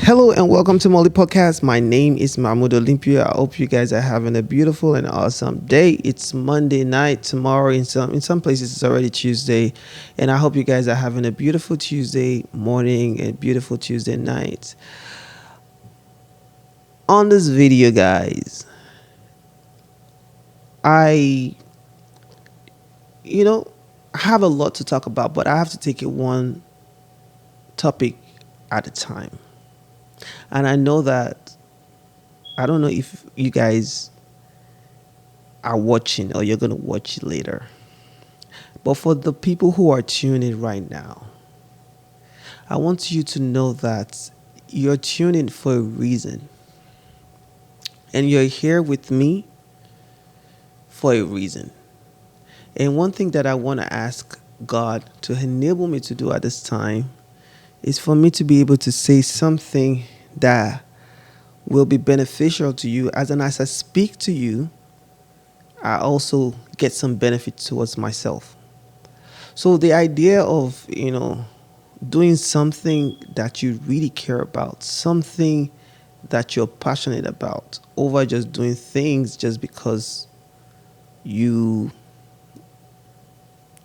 Hello and welcome to Molly Podcast. My name is Mahmoud Olympia. I hope you guys are having a beautiful and awesome day. It's Monday night. Tomorrow in some places it's already Tuesday. And I hope you guys are having a beautiful Tuesday morning and beautiful Tuesday night. On this video, guys, I you know have a lot to talk about, but I have to take it one topic at a time. And I know that I don't know if you guys are watching or you're going to watch it later. But for the people who are tuning right now, I want you to know that you're tuning for a reason. And you're here with me for a reason. And one thing that I want to ask God to enable me to do at this time is for me to be able to say something that will be beneficial to you. As I speak to you, I also get some benefit towards myself. So the idea of, doing something that you really care about, something that you're passionate about, over just doing things just because you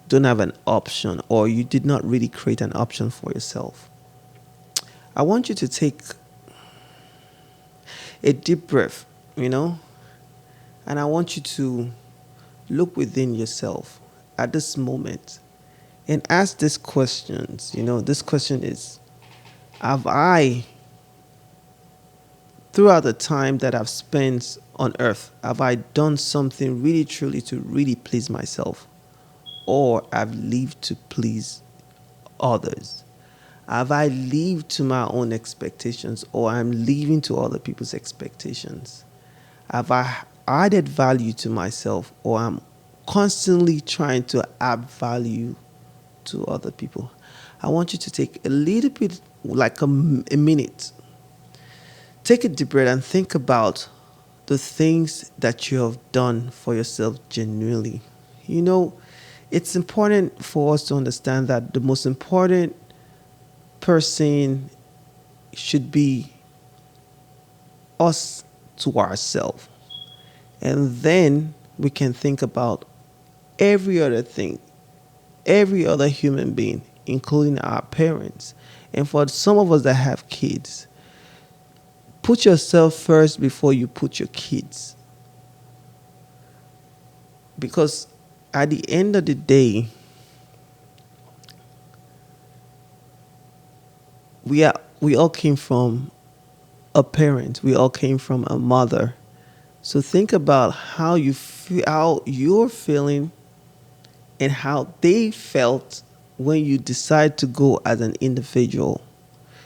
don't have an option or you did not really create an option for yourself. I want you to take a deep breath, and I want you to look within yourself at this moment and ask these questions. This question is, have I, throughout the time that I've spent on earth, have I done something really truly to really please myself? Or I've lived to please others? Have I lived to my own expectations, or I'm living to other people's expectations? Have I added value to myself, or I'm constantly trying to add value to other people? I want you to take a little bit, like a minute. Take a deep breath and think about the things that you have done for yourself genuinely. It's important for us to understand that the most important person should be us to ourselves. And then we can think about every other thing, every other human being, including our parents. And for some of us that have kids, put yourself first before you put your kids. Because at the end of the day, we all came from a parent. We all came from a mother. So think about how you feel, how you're feeling, and how they felt when you decide to go as an individual.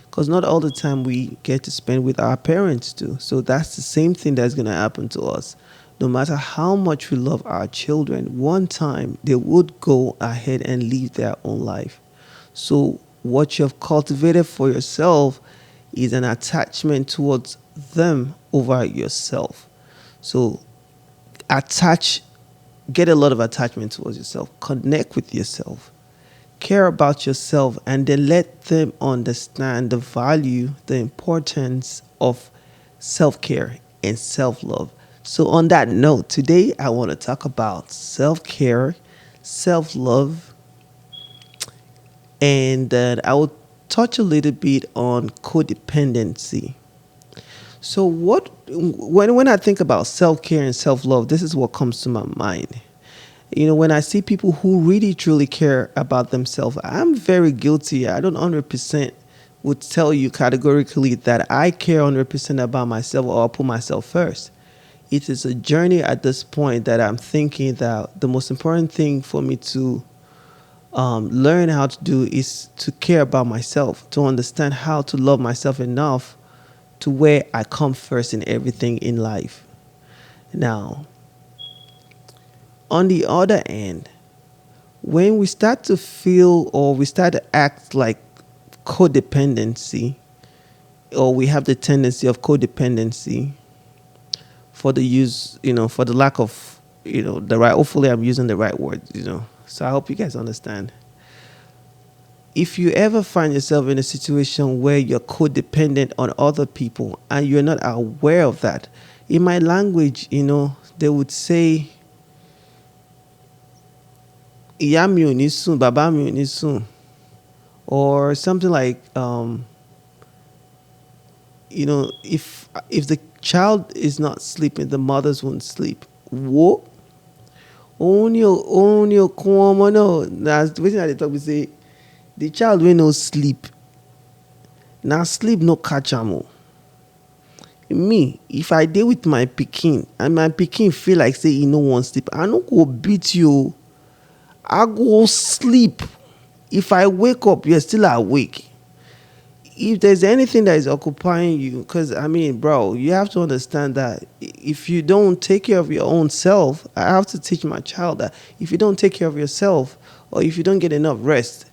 Because not all the time we get to spend with our parents too. So that's the same thing that's going to happen to us. No matter how much we love our children, one time they would go ahead and live their own life. So what you have cultivated for yourself is an attachment towards them over yourself. So attach, get a lot of attachment towards yourself. Connect with yourself. Care about yourself, and then let them understand the value, the importance of self-care and self-love. So on that note, today I want to talk about self-care, self-love, and I will touch a little bit on codependency. So when I think about self-care and self-love, this is what comes to my mind. When I see people who really truly care about themselves, I'm very guilty. I don't 100% would tell you categorically that I care 100% about myself or I'll put myself first. It is a journey at this point that I'm thinking that the most important thing for me to learn how to do is to care about myself, to understand how to love myself enough to where I come first in everything in life. Now, on the other end, when we start to feel or we start to act like codependency, or we have the tendency of codependency for the use, for the lack of, hopefully I'm using the right words, so I hope you guys understand. if you ever find yourself in a situation where you're codependent on other people and you're not aware of that, in my language, they would say, "Ìyá mi ò ní sùn, bàbá mi ò ní sùn," or something like, if the child is not sleeping, the mothers won't sleep. Wo, only ọmọ náà. That's wetin I dey talk be say the child wey no sleep, na sleep no catch am o. Me, if I dey with my pikin and my pikin feel like say e no wan sleep, I no go beat you o. I go sleep. If I wake up, you're still awake. If there's anything that is occupying you, because I mean, bro, you have to understand that if you don't take care of your own self, I have to teach my child that if you don't take care of yourself or if you don't get enough rest,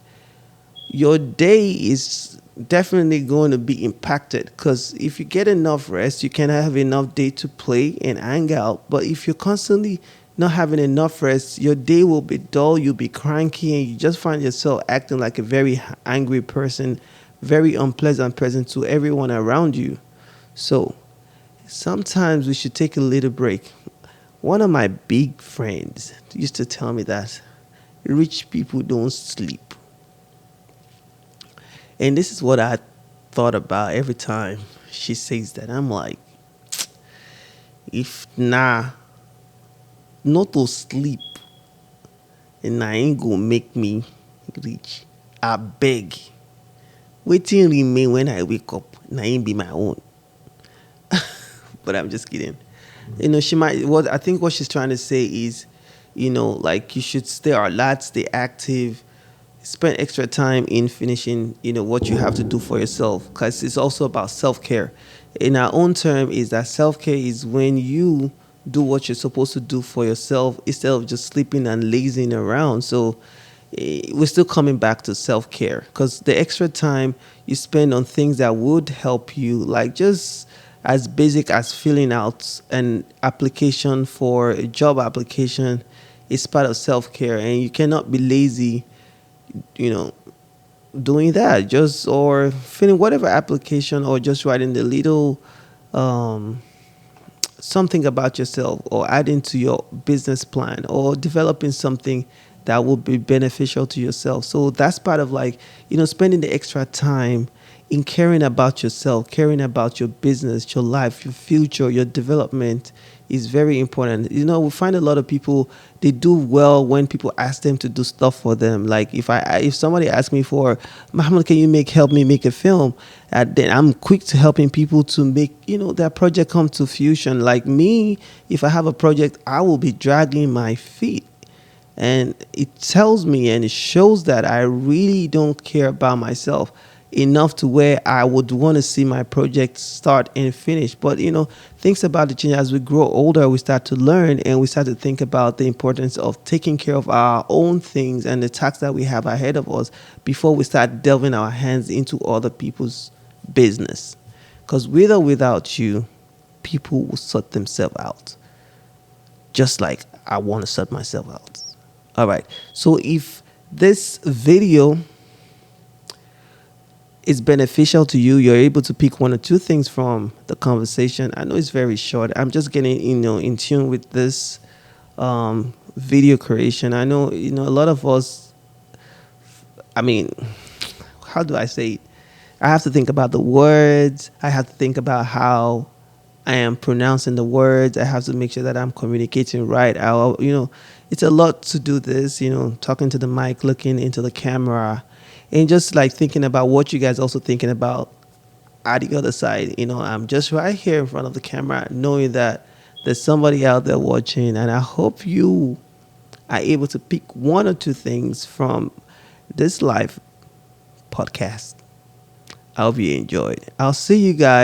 your day is definitely going to be impacted. Because if you get enough rest, you can have enough day to play and hang out. But if you're constantly not having enough rest, your day will be dull, you'll be cranky, and you just find yourself acting like a very angry person, very unpleasant person to everyone around you. So sometimes we should take a little break. One of my big friends used to tell me that rich people don't sleep. And this is what I thought about every time she says that. I'm like, if not to sleep, and I ain't gonna make me rich. I beg. Waiting remain when I wake up. Na ain't be my own. But I'm just kidding. She might. What I think what she's trying to say is, like you should stay alert, stay active, spend extra time in finishing, what you have to do for yourself, because it's also about self-care. In our own term, is that self-care is when you do what you're supposed to do for yourself instead of just sleeping and lazing around. So we're still coming back to self-care, because the extra time you spend on things that would help you, like just as basic as filling out an application for a job application, is part of self-care, and you cannot be lazy, you know, doing that, just or filling whatever application, or just writing the little something about yourself, or adding to your business plan, or developing something that will be beneficial to yourself. So that's part of, like, spending the extra time in caring about yourself, caring about your business, your life, your future, your development is very important. We find a lot of people, they do well when people ask them to do stuff for them. Like if somebody asks me for, Muhammad, can you help me make a film? Then I'm quick to helping people to make, that project come to fruition. Like me, if I have a project, I will be dragging my feet. And it tells me and it shows that I really don't care about myself enough to where I would want to see my project start and finish. But things about the change as we grow older, we start to learn and we start to think about the importance of taking care of our own things and the tasks that we have ahead of us before we start delving our hands into other people's business. Because with or without you, people will sort themselves out. Just like I want to sort myself out. All right. So if this video is beneficial to you, you're able to pick one or two things from the conversation. I know it's very short. I'm just getting, in tune with this video creation. I know, a lot of us, I mean, how do I say it? I have to think about the words. I have to think about how I am pronouncing the words. I have to make sure that I'm communicating right. It's a lot to do this, talking to the mic, looking into the camera, and just like thinking about what you guys also thinking about at the other side. I'm just right here in front of the camera, knowing that there's somebody out there watching, and I hope you are able to pick one or two things from this live podcast. I hope you enjoyed. I'll see you guys